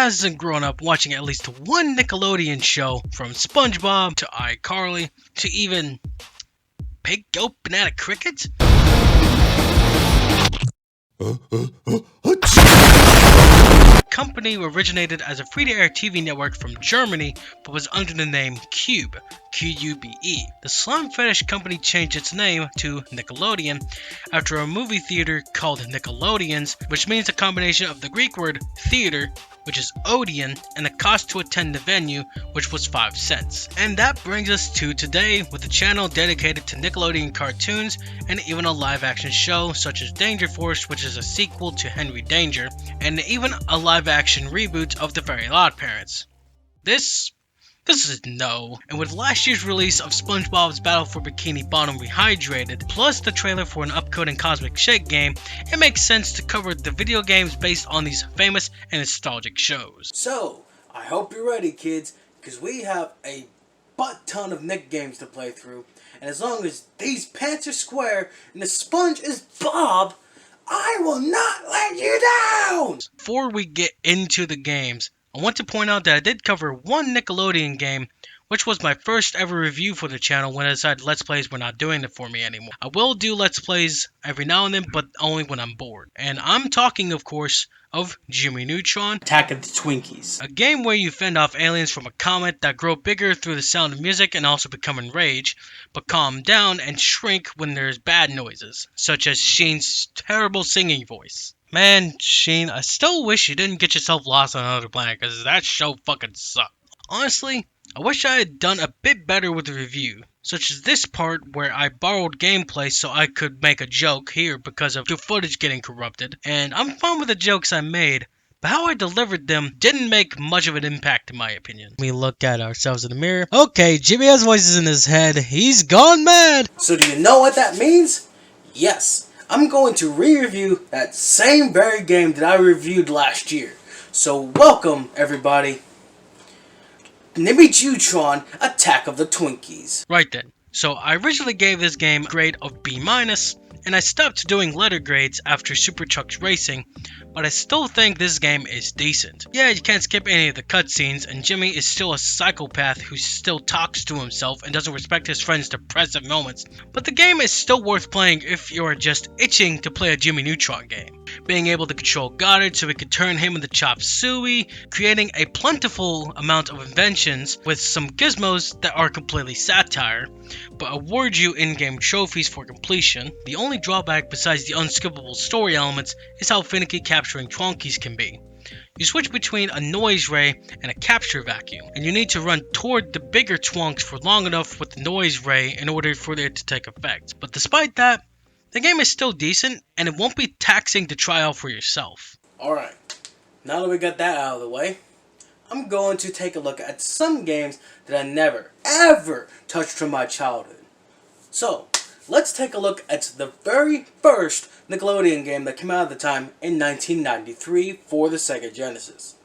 hasn't grown up watching at least one Nickelodeon show, from SpongeBob to iCarly to even Pig Goat Banana Cricket? The company originated as a free-to-air TV network from Germany, but was under the name Cube, Q-U-B-E. The slime fetish company changed its name to Nickelodeon after a movie theater called Nickelodeons, which means a combination of the Greek word theater, which is Odeon, and the cost to attend the venue, which was 5 cents. And that brings us to today, with a channel dedicated to Nickelodeon cartoons and even a live-action show such as Danger Force, which is a sequel to Henry Danger, and even a live-action reboot of the very OddParents. This is no. And with last year's release of SpongeBob's Battle for Bikini Bottom Rehydrated, plus the trailer for an upcoming Cosmic Shake game, it makes sense to cover the video games based on these famous and nostalgic shows. So, I hope you're ready, kids, because we have a butt ton of Nick games to play through, and as long as these pants are square and the sponge is Bob, I will not let you down! Before we get into the games, I want to point out that I did cover one Nickelodeon game, which was my first ever review for the channel when I decided Let's Plays were not doing it for me anymore. I will do Let's Plays every now and then, but only when I'm bored. And I'm talking, of course, of Jimmy Neutron, Attack of the Twinkies. A game where you fend off aliens from a comet that grow bigger through the sound of music and also become enraged, but calm down and shrink when there's bad noises, such as Sheen's terrible singing voice. Man, Sheen, I still wish you didn't get yourself lost on another planet, because that show fucking sucked. Honestly, I wish I had done a bit better with the review, such as this part where I borrowed gameplay so I could make a joke here because of the footage getting corrupted, and I'm fine with the jokes I made, but how I delivered them didn't make much of an impact in my opinion. We look at ourselves in the mirror. Okay, Jimmy has voices in his head. He's gone mad! So do you know what that means? Yes, I'm going to re-review that same very game that I reviewed last year. So welcome, everybody. Neutron, Attack of the Twinkies. Right then. So I originally gave this game a grade of B-, and I stopped doing letter grades after Super Trucks Racing, but I still think this game is decent. Yeah, you can't skip any of the cutscenes, and Jimmy is still a psychopath who still talks to himself and doesn't respect his friends' depressive moments, but the game is still worth playing if you're just itching to play a Jimmy Neutron game. Being able to control Goddard so we could turn him into Chop Suey, creating a plentiful amount of inventions with some gizmos that are completely satire, but award you in-game trophies for completion. The only drawback besides the unskippable story elements is how finicky capturing Twinkies can be. You switch between a noise ray and a capture vacuum, and you need to run toward the bigger Twonks for long enough with the noise ray in order for it to take effect. But despite that, the game is still decent, and it won't be taxing to try out for yourself. Alright, now that we got that out of the way, I'm going to take a look at some games that I never, ever touched from my childhood. So, let's take a look at the very first Nickelodeon game that came out at the time in 1993 for the Sega Genesis.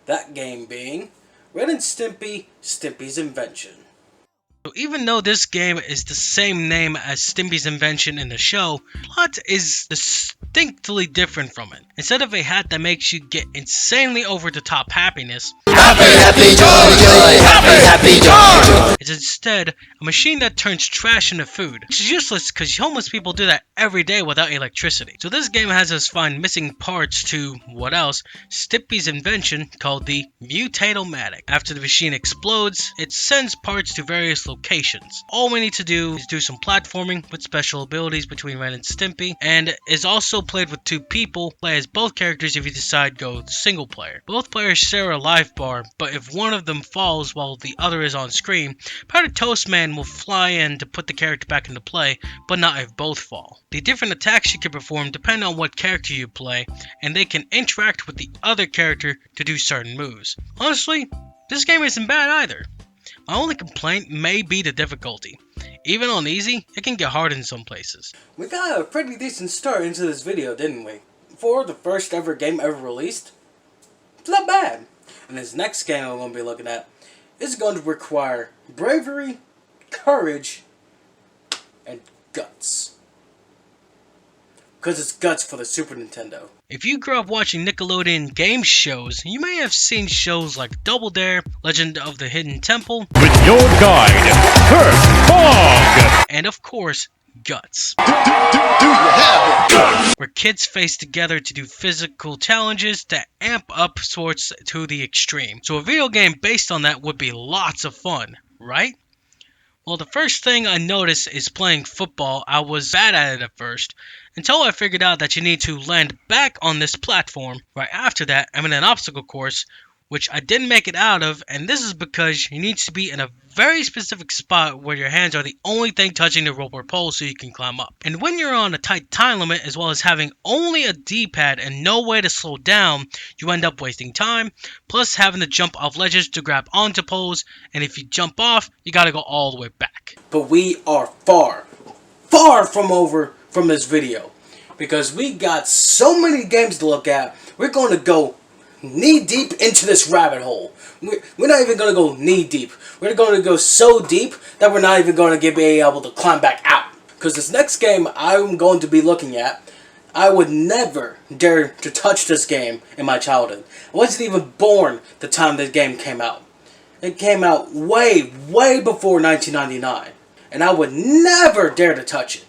That game being Ren and Stimpy, Stimpy's Invention. So even though this game is the same name as Stimpy's Invention in the show, the plot is distinctly different from it. Instead of a hat that makes you get insanely over-the-top happiness, happy, joy, it's instead a machine that turns trash into food, which is useless because homeless people do that every day without electricity. So this game has us find missing parts to, what else, Stimpy's invention called the Mutate-O-Matic. After the machine explodes, it sends parts to various locations. All we need to do is do some platforming with special abilities between Ren and Stimpy, and is also played with 2 people. Play as both characters if you decide go single player. Both players share a life bar, but if one of them falls while the other is on screen, Powder Toast Man will fly in to put the character back into play, but not if both fall. The different attacks you can perform depend on what character you play, and they can interact with the other character to do certain moves. Honestly, this game isn't bad either. My only complaint may be the difficulty. Even on easy, it can get hard in some places. We got a pretty decent start into this video, didn't we? For the first ever game ever released, it's not bad. And this next game I'm going to be looking at is going to require bravery, courage, and guts. because it's Guts for the Super Nintendo. If you grew up watching Nickelodeon game shows, you may have seen shows like Double Dare, Legend of the Hidden Temple, with your guide, Kurt Fogg, and of course, Guts, Do you have it? where kids face together to do physical challenges to amp up sports to the extreme. So a video game based on that would be lots of fun, right? Well, the first thing I noticed is playing football. I was bad at it at first, until I figured out that you need to land back on this platform. Right after that, I'm in an obstacle course, which I didn't make it out of, and this is because you need to be in a very specific spot where your hands are the only thing touching the rope or pole so you can climb up. And when you're on a tight time limit, as well as having only a D-pad and no way to slow down, you end up wasting time, plus having to jump off ledges to grab onto poles, and if you jump off, you gotta go all the way back. But we are far from over from this video, because we got so many games to look at. We're going to go knee deep into this rabbit hole. We're not even going to go knee deep. We're going to go so deep that we're not even going to be able to climb back out. Because this next game I'm going to be looking at, I would never dare to touch this game in my childhood. I wasn't even born the time this game came out. It came out way before 1999. And I would never dare to touch it.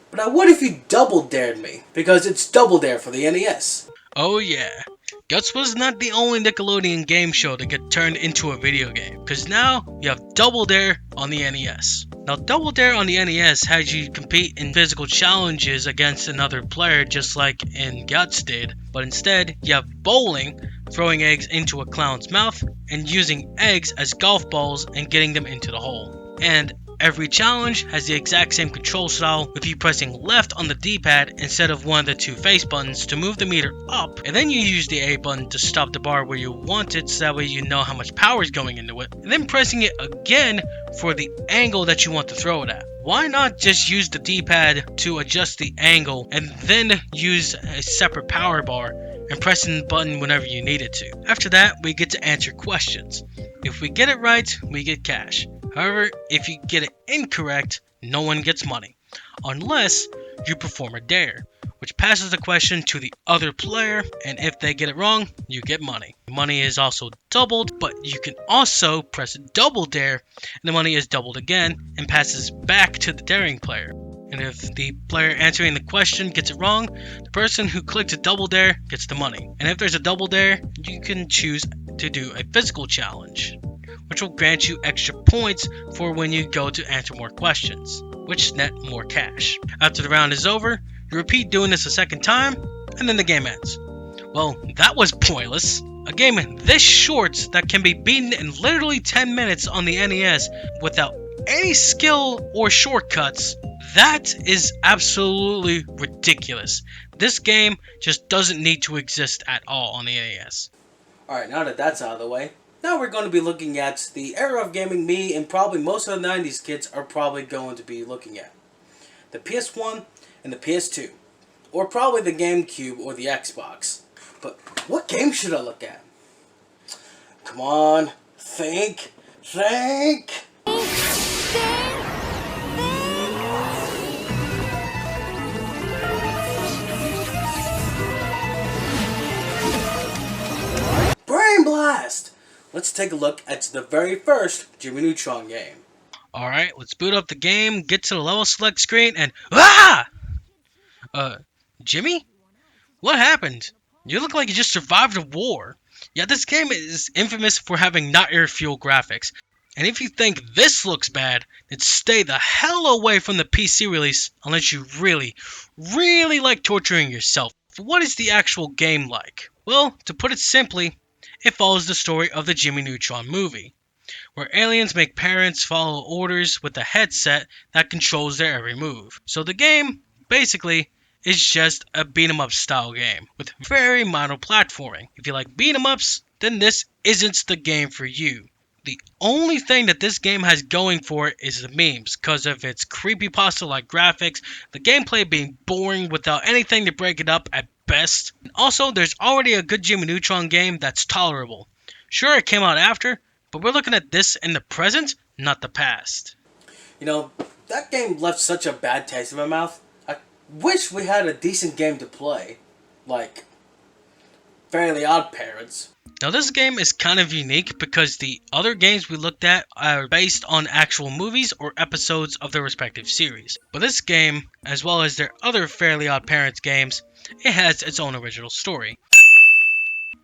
But I would if you double dared me, because it's Double Dare for the NES. Oh yeah, Guts was not the only Nickelodeon game show to get turned into a video game, because now you have Double Dare on the NES. Now Double Dare on the NES had you compete in physical challenges against another player just like in Guts did, but instead you have bowling, throwing eggs into a clown's mouth, and using eggs as golf balls and getting them into the hole. And every challenge has the exact same control style, with you pressing left on the D-pad instead of one of the two face buttons to move the meter up, and then you use the A button to stop the bar where you want it so that way you know how much power is going into it, and then pressing it again for the angle that you want to throw it at. Why not just use the D-pad to adjust the angle and then use a separate power bar and pressing the button whenever you need it to? After that, we get to answer questions. If we get it right, we get cash. However, if you get it incorrect, no one gets money, unless you perform a dare, which passes the question to the other player, and if they get it wrong, you get money. Money is also doubled, but you can also press Double Dare, and the money is doubled again, and passes back to the daring player. And if the player answering the question gets it wrong, the person who clicked a Double Dare gets the money. And if there's a Double Dare, you can choose to do a physical challenge, which will grant you extra points for when you go to answer more questions, which net more cash. After the round is over, you repeat doing this a second time, and then the game ends. Well, that was pointless. A game this short that can be beaten in literally 10 minutes on the NES without any skill or shortcuts, that is absolutely ridiculous. This game just doesn't need to exist at all on the NES. Alright, now that that's out of the way, now we're going to be looking at the era of gaming me and probably most of the 90s kids are probably going to be looking at. The PS1 and the PS2. Or probably the GameCube or the Xbox. But what game should I look at? Come on, think. Brain Blast! Let's take a look at the very first Jimmy Neutron game. Alright, let's boot up the game, get to the level select screen, and ah! Jimmy? What happened? You look like you just survived a war. Yeah, this game is infamous for having not air fuel graphics. And if you think this looks bad, then stay the hell away from the PC release unless you really like torturing yourself. What is the actual game like? Well, to put it simply, it follows the story of the Jimmy Neutron movie, where aliens make parents follow orders with a headset that controls their every move. So the game, basically, is just a beat-em-up style game with very minor platforming. If you like beat-em-ups, then this isn't the game for you. The only thing that this game has going for it is the memes, because of its creepypasta-like graphics, the gameplay being boring without anything to break it up at best. And also, there's already a good Jimmy Neutron game that's tolerable. Sure, it came out after, but we're looking at this in the present, not the past. You know, that game left such a bad taste in my mouth. I wish we had a decent game to play, like Fairly Odd Parents. Now this game is kind of unique because the other games we looked at are based on actual movies or episodes of their respective series. But this game, as well as their other Fairly Odd Parents games, it has its own original story.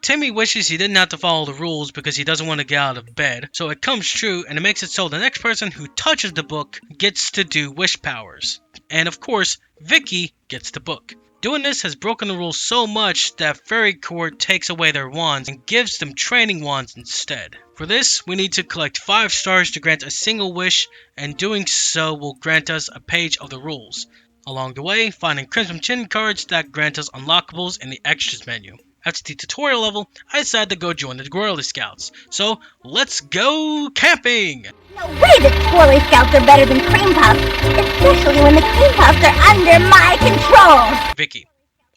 Timmy wishes he didn't have to follow the rules because he doesn't want to get out of bed, so it comes true and it makes it so the next person who touches the book gets to do wish powers. And of course, Vicky gets the book. Doing this has broken the rules so much that Fairy Court takes away their wands and gives them training wands instead. For this, we need to collect 5 stars to grant a single wish, and doing so will grant us a page of the rules. Along the way, finding Crimson Chin cards that grant us unlockables in the extras menu. After the tutorial level, I decided to go join the Girly Scouts. So, let's go camping! No way that Squirrely Scouts are better than Cream Puffs, especially when the Cream Puffs are under my control! Vicky,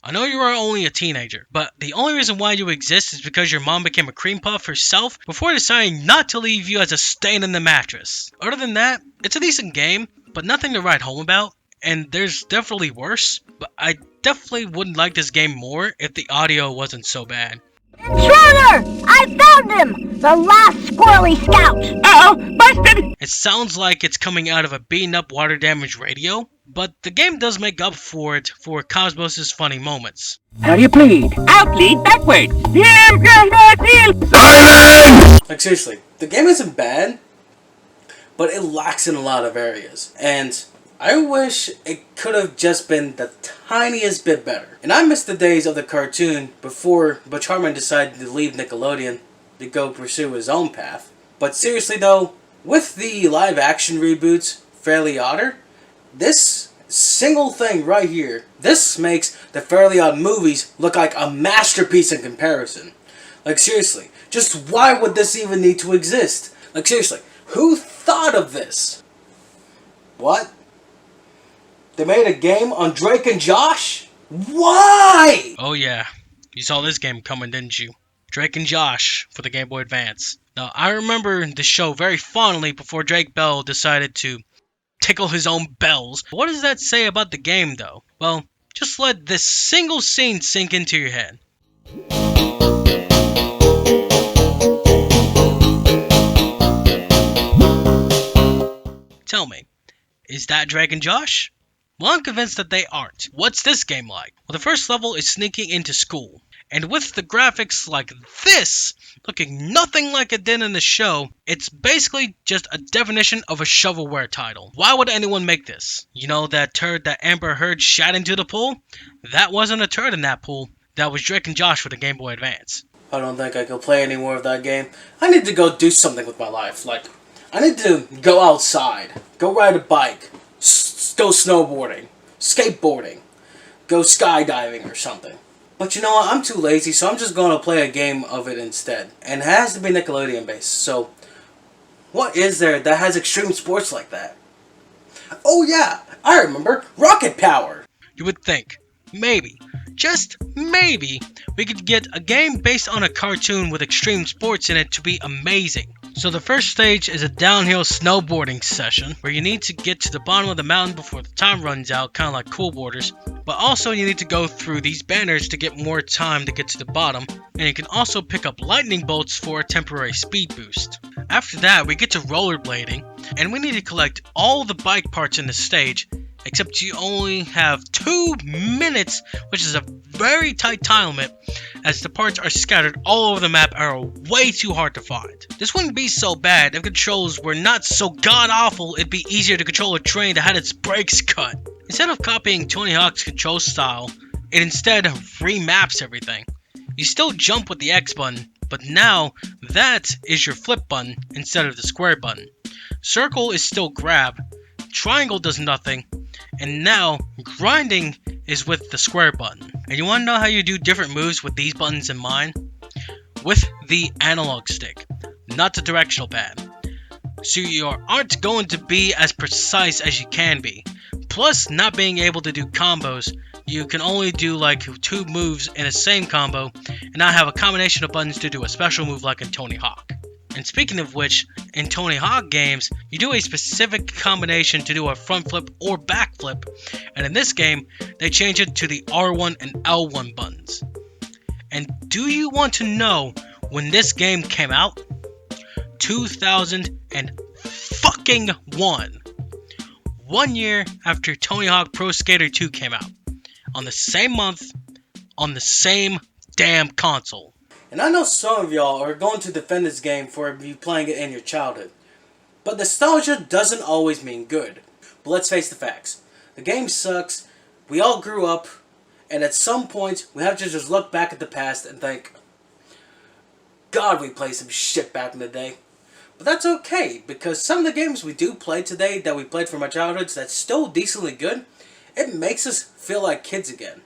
I know you are only a teenager, but the only reason why you exist is because your mom became a cream puff herself before deciding not to leave you as a stain in the mattress. Other than that, it's a decent game, but nothing to write home about, and there's definitely worse, but I definitely wouldn't like this game more if the audio wasn't so bad. Intruder! I found him! The last Squirrely Scout! Uh-oh, busted! It sounds like it's coming out of a beaten up water damaged radio, but the game does make up for it for Cosmos' funny moments. How do you plead? I'll plead backwards. Like seriously, the game isn't bad, but it lacks in a lot of areas. And I wish it could have just been the tiniest bit better. And I miss the days of the cartoon before Butch Hartman decided to leave Nickelodeon to go pursue his own path. But seriously though, with the live action reboots, Fairly Odder, this single thing right here, this makes the Fairly Odd movies look like a masterpiece in comparison. Like seriously, just why would this even need to exist? Like seriously, who thought of this? What? They made a game on Drake and Josh? Why? Oh yeah, you saw this game coming, didn't you? Drake and Josh for the Game Boy Advance. Now, I remember the show very fondly before Drake Bell decided to tickle his own bells. What does that say about the game, though? Well, just let this single scene sink into your head. Tell me, is that Drake and Josh? Well, I'm convinced that they aren't. What's this game like? Well, the first level is sneaking into school. And with the graphics like this, looking nothing like it did in the show, it's basically just a definition of a shovelware title. Why would anyone make this? You know that turd that Amber Heard shot into the pool? That wasn't a turd in that pool. That was Drake and Josh for the Game Boy Advance. I don't think I can play any more of that game. I need to go do something with my life. Like, I need to go outside, go ride a bike, go snowboarding, skateboarding, go skydiving or something. But you know what, I'm too lazy, so I'm just going to play a game of it instead. And it has to be Nickelodeon based, so what is there that has extreme sports like that? Oh yeah, I remember, Rocket Power! You would think, maybe, just maybe, we could get a game based on a cartoon with extreme sports in it to be amazing. So the first stage is a downhill snowboarding session where you need to get to the bottom of the mountain before the time runs out, kind of like Cool Borders. But also you need to go through these banners to get more time to get to the bottom, and you can also pick up lightning bolts for a temporary speed boost. After that, we get to rollerblading, and we need to collect all the bike parts in the stage, except you only have 2 minutes, which is a very tight time limit, as the parts are scattered all over the map and are way too hard to find. This wouldn't be so bad if controls were not so god-awful. It'd be easier to control a train that had its brakes cut. Instead of copying Tony Hawk's control style, it instead remaps everything. You still jump with the X button, but now that is your flip button instead of the square button. Circle is still grab, triangle does nothing, and now grinding is with the square button. And you want to know how you do different moves with these buttons in mind? With the analog stick, not the directional pad. So you aren't going to be as precise as you can be. Plus, not being able to do combos, you can only do like 2 moves in a same combo and not have a combination of buttons to do a special move like in Tony Hawk. And speaking of which, in Tony Hawk games, you do a specific combination to do a front flip or back flip, and in this game, they changed it to the R1 and L1 buttons. And do you want to know when this game came out? 2001. 1 year after Tony Hawk Pro Skater 2 came out. On the same month, on the same damn console. And I know some of y'all are going to defend this game for you playing it in your childhood. But nostalgia doesn't always mean good. But let's face the facts. The game sucks, we all grew up, and at some point we have to just look back at the past and think, God, we played some shit back in the day. But that's okay, because some of the games we do play today that we played from our childhoods that's still decently good, it makes us feel like kids again.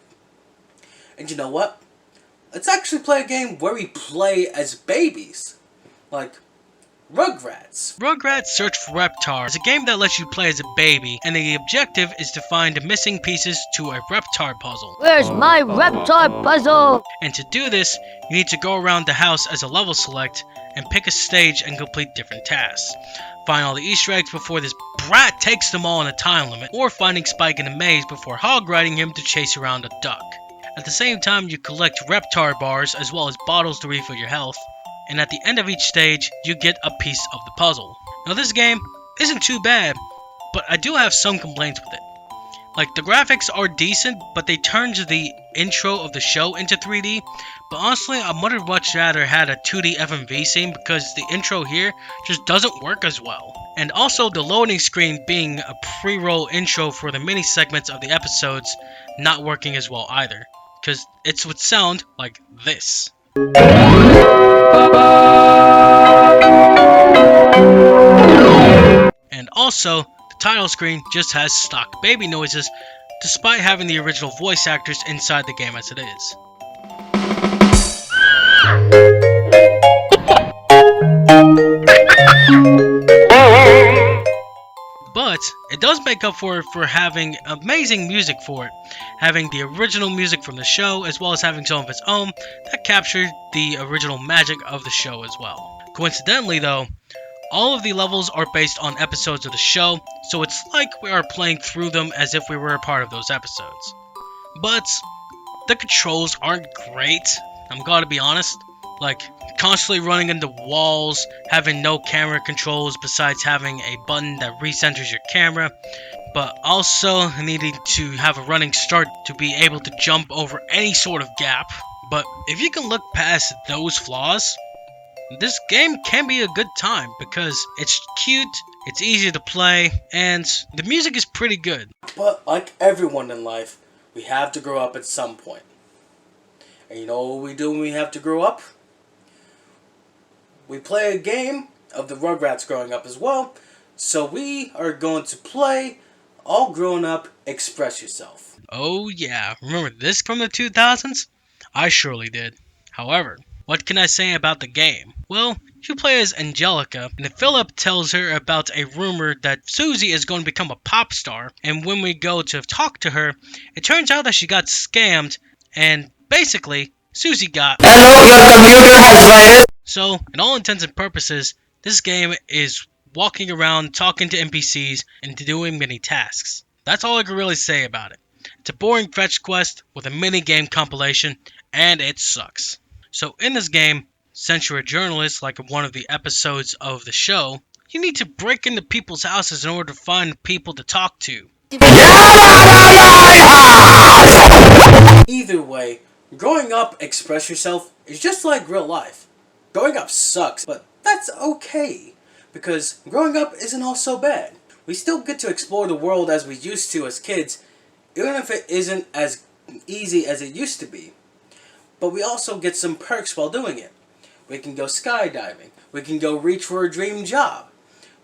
And you know what? Let's actually play a game where we play as babies. Like Rugrats. Rugrats Search for Reptar is a game that lets you play as a baby, and the objective is to find missing pieces to a Reptar puzzle. Where's my Reptar puzzle? And to do this, you need to go around the house as a level select and pick a stage and complete different tasks. Find all the Easter eggs before this brat takes them all in a time limit, or finding Spike in a maze before hog riding him to chase around a duck. At the same time, you collect Reptar bars as well as bottles to refill your health, and at the end of each stage, you get a piece of the puzzle. Now this game isn't too bad, but I do have some complaints with it. Like, the graphics are decent, but they turned the intro of the show into 3D, but honestly, I would have much rather had a 2D FMV scene because the intro here just doesn't work as well. And also the loading screen being a pre-roll intro for the mini segments of the episodes not working as well either, because it would sound like this. And also, the title screen just has stock baby noises, despite having the original voice actors inside the game as it is. But it does make up for it for having amazing music for it, having the original music from the show as well as having some of its own that captured the original magic of the show as well. Coincidentally though, all of the levels are based on episodes of the show, so it's like we are playing through them as if we were a part of those episodes. But the controls aren't great, I'm gonna be honest. Like, constantly running into walls, having no camera controls besides having a button that recenters your camera, but also needing to have a running start to be able to jump over any sort of gap. But if you can look past those flaws, this game can be a good time because it's cute, it's easy to play, and the music is pretty good. But like everyone in life, we have to grow up at some point. And you know what we do when we have to grow up? We play a game of the Rugrats growing up as well. So we are going to play All Grown Up Express Yourself. Oh yeah, remember this from the 2000s? I surely did. However, what can I say about the game? Well, you play as Angelica, and Philip tells her about a rumor that Susie is going to become a pop star, and when we go to talk to her, it turns out that she got scammed, and basically, Susie got... Hello, your computer has virus! So, in all intents and purposes, this game is walking around, talking to NPCs, and doing mini tasks. That's all I can really say about it. It's a boring fetch quest with a mini-game compilation, and it sucks. So in this game, since you're a journalist like in one of the episodes of the show, you need to break into people's houses in order to find people to talk to. Either way, growing up Express Yourself is just like real life. Growing up sucks, but that's okay, because growing up isn't all so bad. We still get to explore the world as we used to as kids, even if it isn't as easy as it used to be. But we also get some perks while doing it. We can go skydiving, we can go reach for a dream job,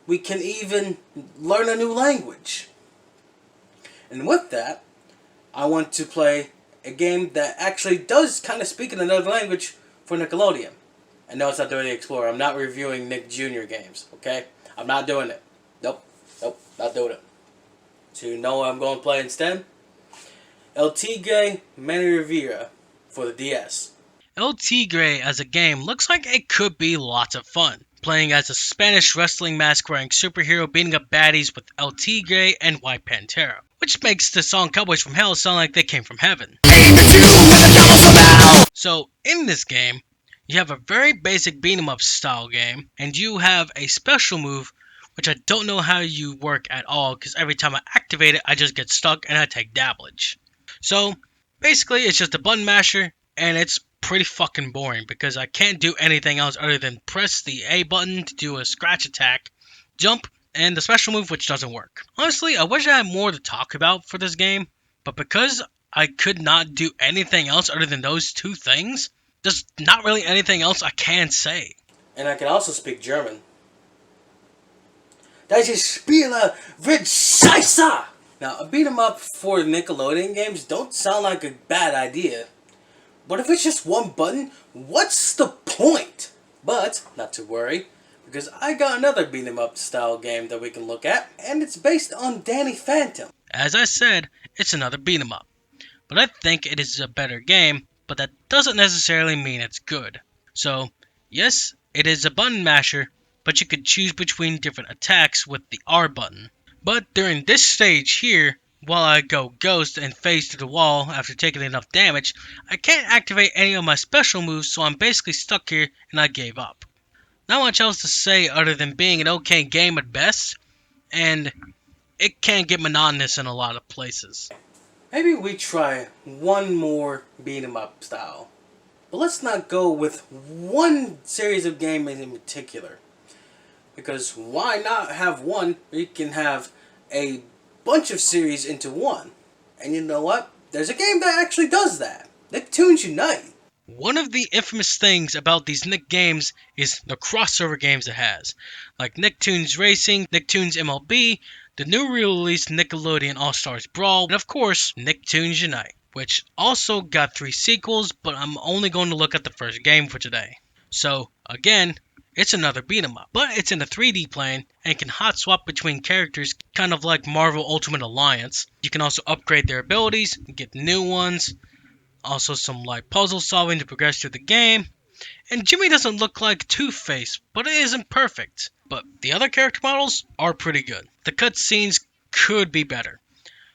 we can even learn a new language. And with that, I want to play a game that actually does kind of speak in another language for Nickelodeon. I know it's not doing the Explorer. I'm not reviewing Nick Jr. games, okay? I'm not doing it. Nope, not doing it. So you know what I'm going to play instead? El Tigre Mani Rivera for the DS. El Tigre as a game looks like it could be lots of fun. Playing as a Spanish wrestling mask wearing superhero beating up baddies with El Tigre and White Pantera. which makes the song Cowboys from Hell sound like they came from heaven. So, in this game, you have a very basic beat 'em up style game, and you have a special move, which I don't know how you work at all, because every time I activate it, I just get stuck and I take damage. So, basically, it's just a button masher, and it's pretty fucking boring, because I can't do anything else other than press the A button to do a scratch attack, jump, and the special move, which doesn't work. Honestly, I wish I had more to talk about for this game, but because I could not do anything else other than those two things, there's not really anything else I can say. And I can also speak German. Das ist Spieler wird scheiße! Now, a beat 'em up for Nickelodeon games don't sound like a bad idea. But if it's just one button, what's the point? But, not to worry, because I got another beat 'em up style game that we can look at, and it's based on Danny Phantom. As I said, it's another beat 'em up. But I think it is a better game, but that doesn't necessarily mean it's good. So, yes, it is a button masher, but you could choose between different attacks with the R button. But during this stage here, while I go ghost and phase through the wall after taking enough damage, I can't activate any of my special moves, so I'm basically stuck here and I gave up. Not much else to say other than being an okay game at best, and it can get monotonous in a lot of places. Maybe we try one more beat 'em up style. But let's not go with one series of games in particular. Because why not have one where you can have a bunch of series into one? And you know what? There's a game that actually does that. Nicktoons Unite. One of the infamous things about these Nick games is the crossover games it has, like Nicktoons Racing, Nicktoons MLB, the new released Nickelodeon AllStar Brawl, and of course, Nicktoons Unite, which also got 3 sequels, but I'm only going to look at the first game for today. So, again, it's another beat 'em up, but it's in a 3D plane and can hot swap between characters, kind of like Marvel Ultimate Alliance. You can also upgrade their abilities, get new ones, also some like puzzle solving to progress through the game. And Jimmy doesn't look like Two-Face, but it isn't perfect. But the other character models are pretty good. The cutscenes could be better.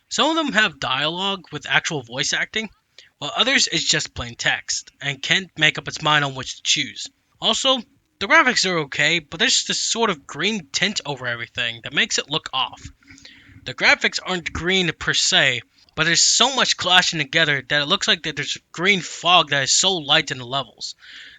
Some of them have dialogue with actual voice acting, while others is just plain text, and can't make up its mind on which to choose. Also, the graphics are okay, but there's this sort of green tint over everything that makes it look off. The graphics aren't green per se, but there's so much clashing together that it looks like that there's green fog that is so light in the levels.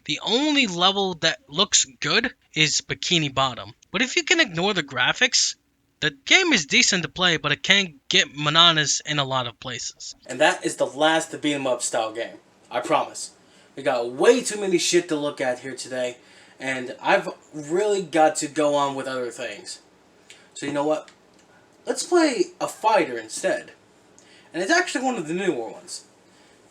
The only level that looks good is Bikini Bottom. But if you can ignore the graphics, the game is decent to play, but it can get monotonous in a lot of places. And that is the last beat 'em up style game. I promise. We got way too many shit to look at here today, and I've really got to go on with other things. So you know what? Let's play a fighter instead. And it's actually one of the newer ones.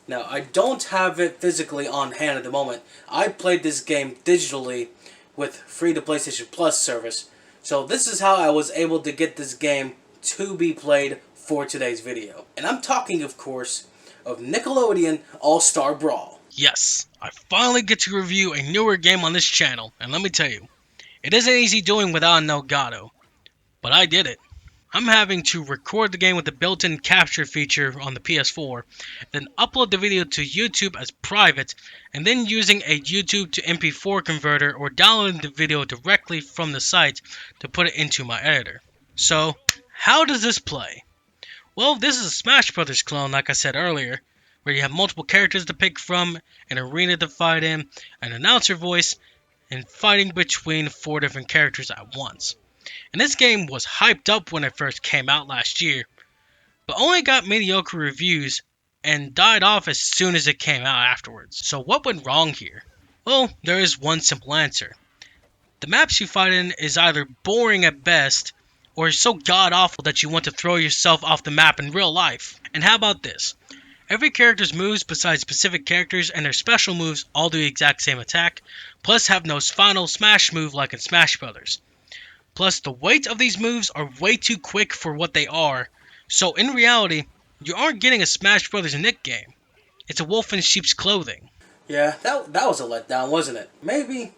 Now, I don't have it physically on hand at the moment. I played this game digitally with free to PlayStation Plus service. So this is how I was able to get this game to be played for today's video. And I'm talking, of course, of Nickelodeon AllStar Brawl. Yes, I finally get to review a newer game on this channel, and let me tell you, it isn't easy doing without an Elgato, but I did it. I'm having to record the game with the built-in capture feature on the PS4, then upload the video to YouTube as private, and then using a YouTube to MP4 converter or downloading the video directly from the site to put it into my editor. So, how does this play? Well, this is a Smash Brothers clone like I said earlier, where you have multiple characters to pick from, an arena to fight in, an announcer voice, and fighting between 4 different characters at once. And this game was hyped up when it first came out last year, but only got mediocre reviews and died off as soon as it came out afterwards. So what went wrong here? Well, there is one simple answer. The maps you fight in is either boring at best, or so god-awful that you want to throw yourself off the map in real life. And how about this? Every character's moves besides specific characters and their special moves all do the exact same attack, plus have no final smash move like in Smash Brothers. Plus, the weight of these moves are way too quick for what they are, so in reality, you aren't getting a Smash Brothers Nick game. It's a wolf in sheep's clothing. Yeah, that was a letdown, wasn't it? Maybe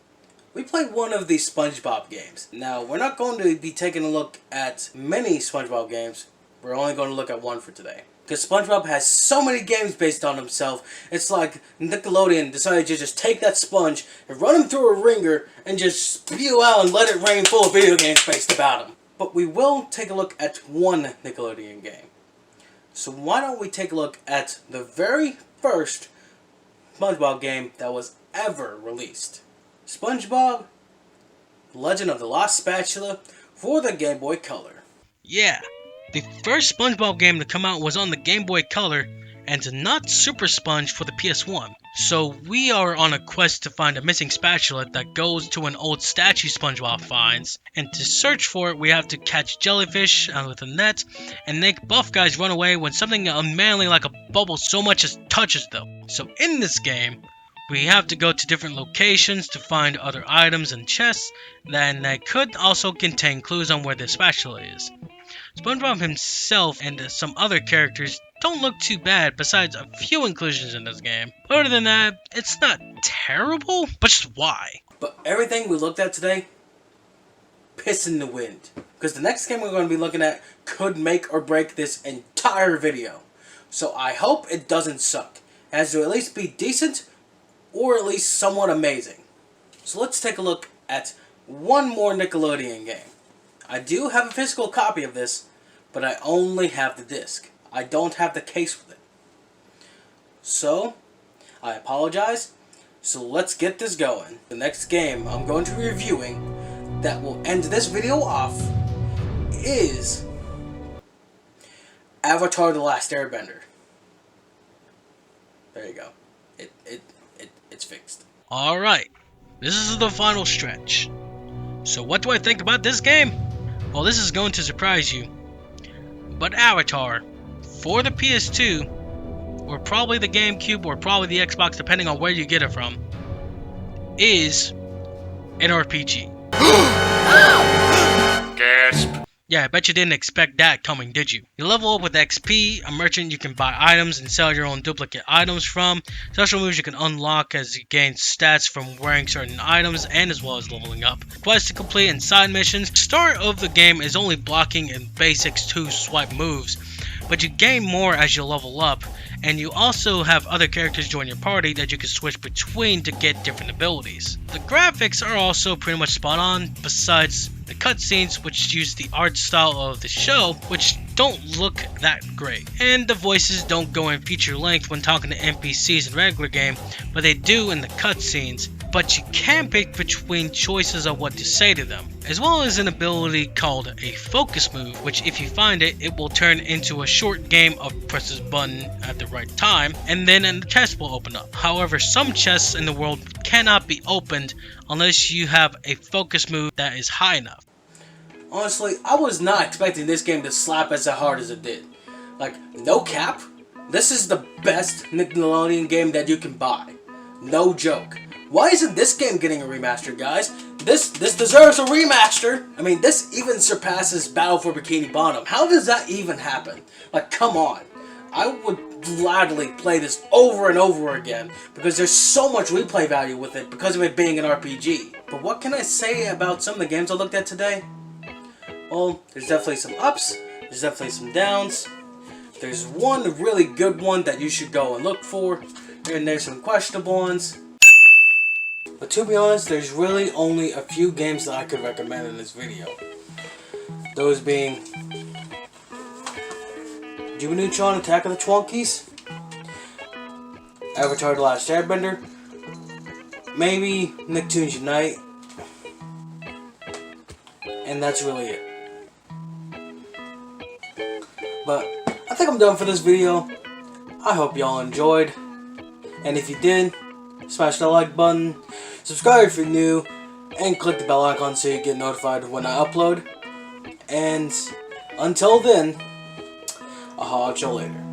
we played one of these SpongeBob games. Now, we're not going to be taking a look at many SpongeBob games. we're only going to look at one for today. Because SpongeBob has so many games based on himself, it's like Nickelodeon decided to just take that sponge and run him through a ringer and just spew out and let it rain full of video games based about him. But we will take a look at one Nickelodeon game. So why don't we take a look at the very first SpongeBob game that was ever released. SpongeBob, Legend of the Lost Spatula for the Game Boy Color. Yeah, the first SpongeBob game to come out was on the Game Boy Color and not Super Sponge for the PS1. So we are on a quest to find a missing spatula that goes to an old statue SpongeBob finds. And to search for it, we have to catch jellyfish with a net and make buff guys run away when something unmanly like a bubble so much as touches them. So in this game, we have to go to different locations to find other items and chests that could also contain clues on where the spatula is. SpongeBob himself and some other characters don't look too bad besides a few inclusions in this game. Other than that, it's not terrible, but just why? But everything we looked at today, piss in the wind. Because the next game we're going to be looking at could make or break this entire video. So I hope it doesn't suck. It has to at least be decent or at least somewhat amazing. So let's take a look at one more Nickelodeon game. I do have a physical copy of this, but I only have the disc. I don't have the case with it. So, I apologize. So let's get this going. The next game I'm going to be reviewing that will end this video off is Avatar: The Last Airbender. There you go. It's fixed. Alright, this is the final stretch. So what do I think about this game? Well, this is going to surprise you. But Avatar, for the PS2, or probably the GameCube, or probably the Xbox, depending on where you get it from, is an RPG. Gasp. Yeah, I bet you didn't expect that coming, did you? You level up with XP, a merchant you can buy items and sell your own duplicate items from, special moves you can unlock as you gain stats from wearing certain items and as well as leveling up, quests to complete and side missions. Start of the game is only blocking and basics 2 swipe moves, but you gain more as you level up, and you also have other characters join your party that you can switch between to get different abilities. The graphics are also pretty much spot on, besides the cutscenes, which use the art style of the show, which don't look that great. And the voices don't go in feature length when talking to NPCs in regular game, but they do in the cutscenes. But you can pick between choices of what to say to them, as well as an ability called a focus move, which if you find it, it will turn into a short game of press this button at the right time, and then a chest will open up. However, some chests in the world cannot be opened unless you have a focus move that is high enough. Honestly, I was not expecting this game to slap as hard as it did. Like, no cap, this is the best Nickelodeon game that you can buy. No joke. Why isn't this game getting a remaster, guys? This deserves a remaster. I mean, this even surpasses Battle for Bikini Bottom. How does that even happen? Like, come on. I would gladly play this over and over again because there's so much replay value with it because of it being an RPG. But what can I say about some of the games I looked at today? Well, there's definitely some ups, there's definitely some downs. There's one really good one that you should go and look for, and there's some questionable ones. But to be honest, there's really only a few games that I could recommend in this video. Those being Juba Neutron Attack of the Twinkies, Avatar: The Last Airbender, maybe Nicktoons Unite, and that's really it. But I think I'm done for this video. I hope y'all enjoyed, and if you did, smash that like button, subscribe if you're new, and click the bell icon so you get notified when I upload. And until then, I'll holler at you later.